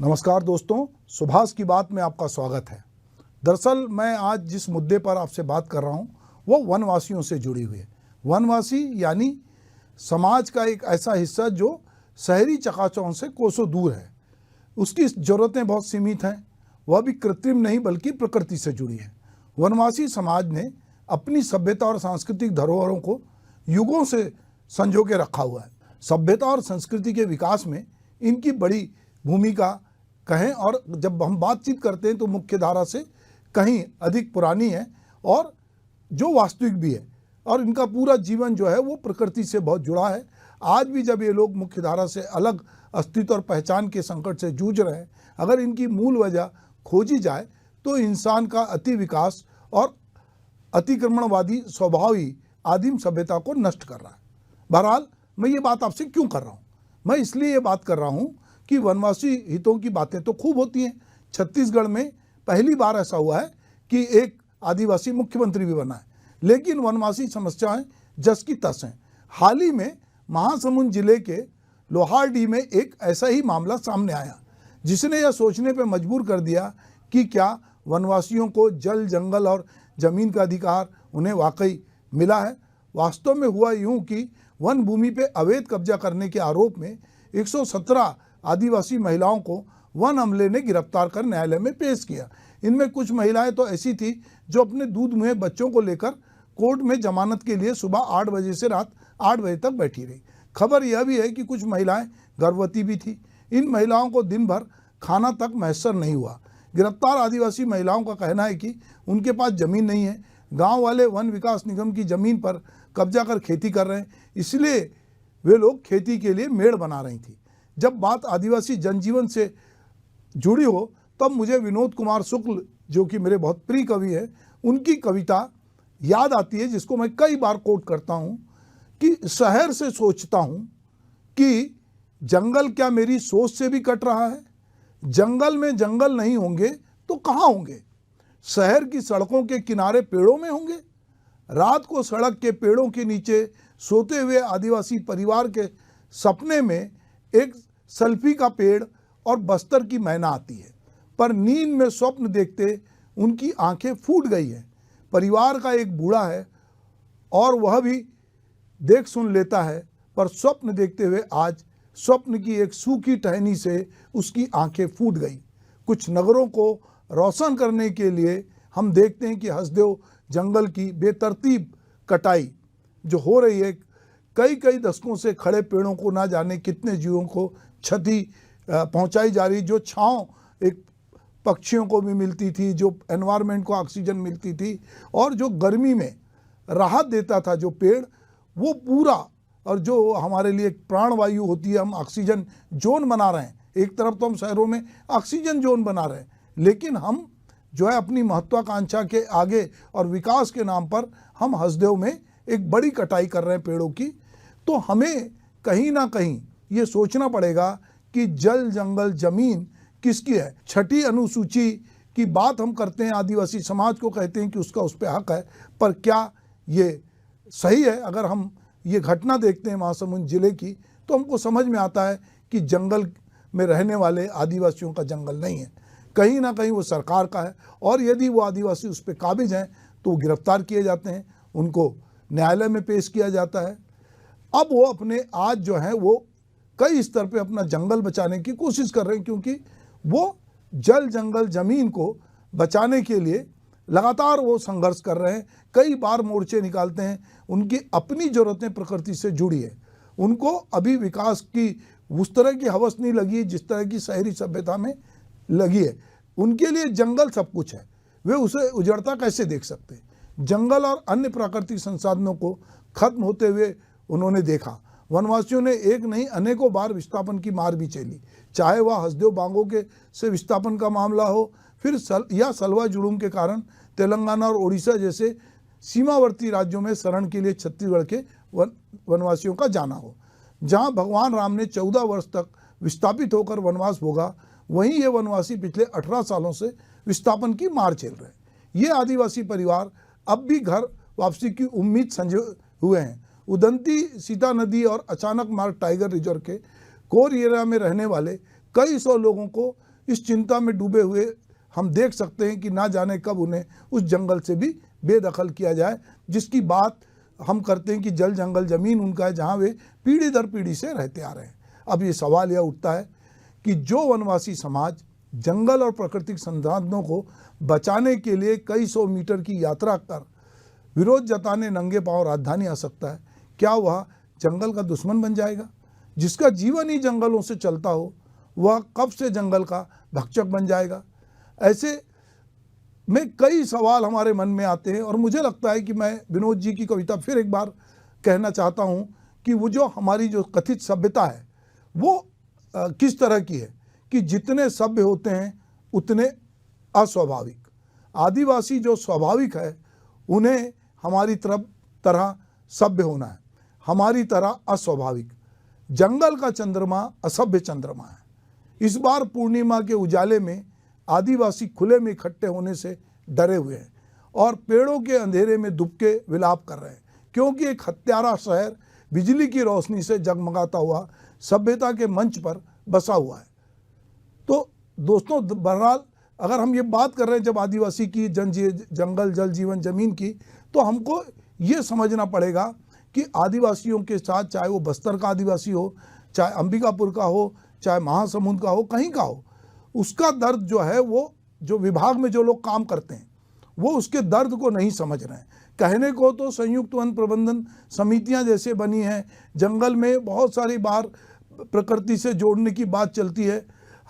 नमस्कार दोस्तों, सुभाष की बात में आपका स्वागत है। दरअसल मैं आज जिस मुद्दे पर आपसे बात कर रहा हूं वो वनवासियों से जुड़ी हुई है। वनवासी यानी समाज का एक ऐसा हिस्सा जो शहरी चकाचौंध से कोसों दूर है। उसकी ज़रूरतें बहुत सीमित हैं, वह भी कृत्रिम नहीं बल्कि प्रकृति से जुड़ी है। वनवासी समाज ने अपनी सभ्यता और सांस्कृतिक धरोहरों को युगों से संजो के रखा हुआ है। सभ्यता और संस्कृति के विकास में इनकी बड़ी भूमिका कहें, और जब हम बातचीत करते हैं तो मुख्य धारा से कहीं अधिक पुरानी है और जो वास्तविक भी है, और इनका पूरा जीवन जो है वो प्रकृति से बहुत जुड़ा है। आज भी जब ये लोग मुख्य धारा से अलग अस्तित्व और पहचान के संकट से जूझ रहे हैं, अगर इनकी मूल वजह खोजी जाए तो इंसान का अति विकास और अतिक्रमणवादी स्वभाव ही आदिम सभ्यता को नष्ट कर रहा है। बहरहाल मैं ये बात आपसे क्यों कर रहा हूँ? मैं इसलिए ये बात कर रहा हूँ कि वनवासी हितों की बातें तो खूब होती हैं। छत्तीसगढ़ में पहली बार ऐसा हुआ है कि एक आदिवासी मुख्यमंत्री भी बना है, लेकिन वनवासी समस्याएं जस की तस हैं। हाल ही में महासमुंद जिले के लोहारडीह में एक ऐसा ही मामला सामने आया जिसने यह सोचने पर मजबूर कर दिया कि क्या वनवासियों को जल, जंगल और ज़मीन का अधिकार उन्हें वाकई मिला है। वास्तव में हुआ यूं कि वन भूमि पे अवैध कब्जा करने के आरोप में 117 आदिवासी महिलाओं को वन अमले ने गिरफ्तार कर न्यायालय में पेश किया। इनमें कुछ महिलाएं तो ऐसी थी जो अपने दूध मुहे बच्चों को लेकर कोर्ट में जमानत के लिए सुबह 8 बजे से रात 8 बजे तक बैठी रही। खबर यह भी है कि कुछ महिलाएं गर्भवती भी थी। इन महिलाओं को दिन भर खाना तक मैसर नहीं हुआ। गिरफ्तार आदिवासी महिलाओं का कहना है कि उनके पास ज़मीन नहीं है, गाँव वाले वन विकास निगम की ज़मीन पर कब्जा कर खेती कर रहे हैं, इसलिए वे लोग खेती के लिए मेड़ बना रही थी। जब बात आदिवासी जनजीवन से जुड़ी हो तब मुझे विनोद कुमार शुक्ल, जो कि मेरे बहुत प्रिय कवि हैं, उनकी कविता याद आती है, जिसको मैं कई बार कोट करता हूँ कि शहर से सोचता हूँ कि जंगल क्या मेरी सोच से भी कट रहा है। जंगल में जंगल नहीं होंगे तो कहाँ होंगे? शहर की सड़कों के किनारे पेड़ों में होंगे। रात को सड़क के पेड़ों के नीचे सोते हुए आदिवासी परिवार के सपने में एक सल्फी का पेड़ और बस्तर की मैना आती है, पर नींद में स्वप्न देखते उनकी आंखें फूट गई हैं। परिवार का एक बूढ़ा है और वह भी देख सुन लेता है, पर स्वप्न देखते हुए आज स्वप्न की एक सूखी टहनी से उसकी आंखें फूट गई। कुछ नगरों को रोशन करने के लिए हम देखते हैं कि हसदेव जंगल की बेतरतीब कटाई जो हो रही है, कई दशकों से खड़े पेड़ों को ना जाने कितने जीवों को क्षति पहुंचाई जा रही। जो छांव एक पक्षियों को भी मिलती थी, जो एनवायरनमेंट को ऑक्सीजन मिलती थी और जो गर्मी में राहत देता था जो पेड़, वो पूरा, और जो हमारे लिए प्राणवायु होती है, हम ऑक्सीजन जोन बना रहे हैं। एक तरफ तो हम शहरों में ऑक्सीजन जोन बना रहे हैं, लेकिन हम जो है अपनी महत्वाकांक्षा के आगे और विकास के नाम पर हम हसदेव में एक बड़ी कटाई कर रहे हैं पेड़ों की। तो हमें कहीं ना कहीं ये सोचना पड़ेगा कि जल, जंगल, जमीन किसकी है। छठी अनुसूची की बात हम करते हैं, आदिवासी समाज को कहते हैं कि उसका उस पर हक है, पर क्या ये सही है? अगर हम ये घटना देखते हैं महासमुंद जिले की, तो हमको समझ में आता है कि जंगल में रहने वाले आदिवासियों का जंगल नहीं है, कहीं ना कहीं वो सरकार का है। और यदि वो आदिवासी उस पर काबिज हैं तो गिरफ्तार किए जाते हैं, उनको न्यायालय में पेश किया जाता है। अब वो अपने आज जो है वो कई स्तर पे अपना जंगल बचाने की कोशिश कर रहे हैं, क्योंकि वो जल, जंगल, ज़मीन को बचाने के लिए लगातार वो संघर्ष कर रहे हैं। कई बार मोर्चे निकालते हैं। उनकी अपनी ज़रूरतें प्रकृति से जुड़ी है। उनको अभी विकास की उस तरह की हवस नहीं लगी है जिस तरह की शहरी सभ्यता में लगी है। उनके लिए जंगल सब कुछ है, वे उसे उजड़ता कैसे देख सकते हैं? जंगल और अन्य प्राकृतिक संसाधनों को खत्म होते हुए उन्होंने देखा। वनवासियों ने एक नहीं अनेकों बार विस्थापन की मार भी झेली, चाहे वह हसदेव बांगों के से विस्थापन का मामला हो, फिर या सलवा जुड़ूम के कारण तेलंगाना और ओडिशा जैसे सीमावर्ती राज्यों में शरण के लिए छत्तीसगढ़ के वनवासियों का जाना हो। जहां भगवान राम ने 14 वर्ष तक विस्थापित होकर वनवास भोगा, वहीं ये वनवासी पिछले 18 सालों से विस्थापन की मार झेल रहे हैं। ये आदिवासी परिवार अब भी घर वापसी की उम्मीद संजोए हुए हैं। उदंती सीता नदी और अचानक मार्ग टाइगर रिजर्व के कोर एरिया में रहने वाले कई सौ लोगों को इस चिंता में डूबे हुए हम देख सकते हैं कि ना जाने कब उन्हें उस जंगल से भी बेदखल किया जाए, जिसकी बात हम करते हैं कि जल जंगल ज़मीन उनका है, जहाँ वे पीढ़ी दर पीढ़ी से रहते आ रहे हैं। अब ये सवाल यह उठता है कि जो वनवासी समाज जंगल और प्राकृतिक संसाधनों को बचाने के लिए कई सौ मीटर की यात्रा कर विरोध जताने नंगे पांव राजधानी आ सकता है, क्या वह जंगल का दुश्मन बन जाएगा? जिसका जीवन ही जंगलों से चलता हो वह कब से जंगल का भक्षक बन जाएगा? ऐसे में कई सवाल हमारे मन में आते हैं और मुझे लगता है कि मैं विनोद जी की कविता फिर एक बार कहना चाहता हूँ कि वो जो हमारी जो कथित सभ्यता है वो किस तरह की है कि जितने सभ्य होते हैं उतने अस्वाभाविक। आदिवासी जो स्वाभाविक है उन्हें हमारी तरह सभ्य होना है, हमारी तरह अस्वाभाविक। जंगल का चंद्रमा असभ्य चंद्रमा है। इस बार पूर्णिमा के उजाले में आदिवासी खुले में इकट्ठे होने से डरे हुए हैं और पेड़ों के अंधेरे में दुबके विलाप कर रहे हैं, क्योंकि एक हत्यारा शहर बिजली की रोशनी से जगमगाता हुआ सभ्यता के मंच पर बसा हुआ है। तो दोस्तों, बहरहाल अगर हम ये बात कर रहे हैं जब आदिवासी की जंगल जल जीवन ज़मीन की, तो हमको ये समझना पड़ेगा कि आदिवासियों के साथ, चाहे वो बस्तर का आदिवासी हो, चाहे अंबिकापुर का हो, चाहे महासमुंद का हो, कहीं का हो, उसका दर्द जो है वो जो विभाग में जो लोग काम करते हैं वो उसके दर्द को नहीं समझ रहे हैं। कहने को तो संयुक्त वन प्रबंधन समितियां जैसे बनी हैं, जंगल में बहुत सारी बार प्रकृति से जोड़ने की बात चलती है,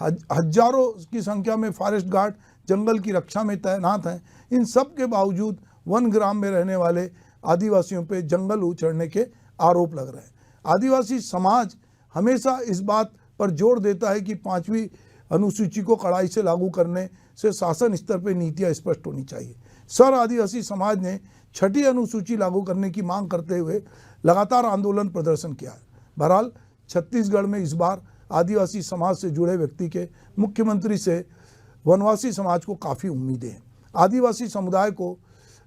हजारों की संख्या में फॉरेस्ट गार्ड जंगल की रक्षा में तैनात हैं। इन सब के बावजूद वन ग्राम में रहने वाले आदिवासियों पे जंगल उछेड़ने के आरोप लग रहे हैं। आदिवासी समाज हमेशा इस बात पर जोर देता है कि 5वीं अनुसूची को कड़ाई से लागू करने से शासन स्तर पर नीतियां स्पष्ट होनी चाहिए। सर आदिवासी समाज ने 6ठी अनुसूची लागू करने की मांग करते हुए लगातार आंदोलन प्रदर्शन किया है। बहरहाल छत्तीसगढ़ में इस बार आदिवासी समाज से जुड़े व्यक्ति के मुख्यमंत्री से वनवासी समाज को काफ़ी उम्मीदें हैं। आदिवासी समुदाय को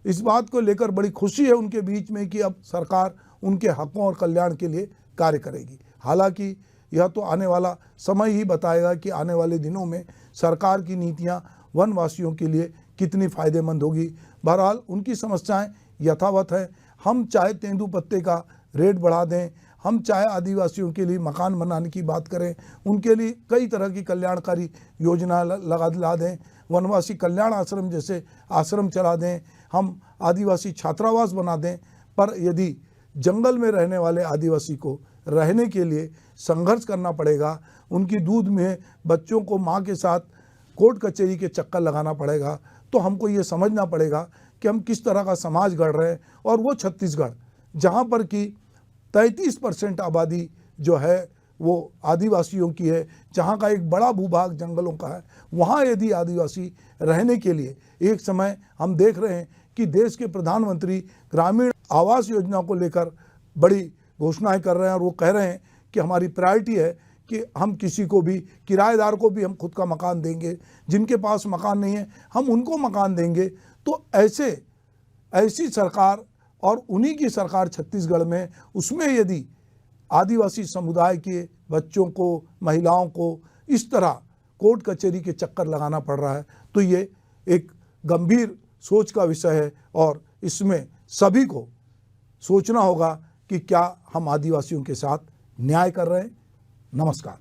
इस बात को लेकर बड़ी खुशी है उनके बीच में कि अब सरकार उनके हकों और कल्याण के लिए कार्य करेगी। हालांकि यह तो आने वाला समय ही बताएगा कि आने वाले दिनों में सरकार की नीतियां वनवासियों के लिए कितनी फ़ायदेमंद होगी। बहरहाल उनकी समस्याएं यथावत हैं। हम चाहे तेंदुपत्ते का रेट बढ़ा दें, हम चाहे आदिवासियों के लिए मकान बनाने की बात करें, उनके लिए कई तरह की कल्याणकारी योजना ला दें, वनवासी कल्याण आश्रम जैसे आश्रम चला दें, हम आदिवासी छात्रावास बना दें, पर यदि जंगल में रहने वाले आदिवासी को रहने के लिए संघर्ष करना पड़ेगा, उनकी दूध में बच्चों को माँ के साथ कोर्ट कचहरी के चक्कर लगाना पड़ेगा, तो हमको ये समझना पड़ेगा कि हम किस तरह का समाज गढ़ रहे हैं। और वो छत्तीसगढ़ जहाँ पर कि 33% आबादी जो है वो आदिवासियों की है, जहाँ का एक बड़ा भूभाग जंगलों का है, वहाँ यदि आदिवासी रहने के लिए एक समय हम देख रहे हैं कि देश के प्रधानमंत्री ग्रामीण आवास योजना को लेकर बड़ी घोषणाएं कर रहे हैं और वो कह रहे हैं कि हमारी प्रायोरिटी है कि हम किसी को भी, किराएदार को भी हम खुद का मकान देंगे, जिनके पास मकान नहीं है हम उनको मकान देंगे। तो ऐसी सरकार और उन्हीं की सरकार छत्तीसगढ़ में, उसमें यदि आदिवासी समुदाय के बच्चों को, महिलाओं को इस तरह कोर्ट कचहरी के चक्कर लगाना पड़ रहा है, तो ये एक गंभीर सोच का विषय है और इसमें सभी को सोचना होगा कि क्या हम आदिवासियों के साथ न्याय कर रहे हैं। नमस्कार।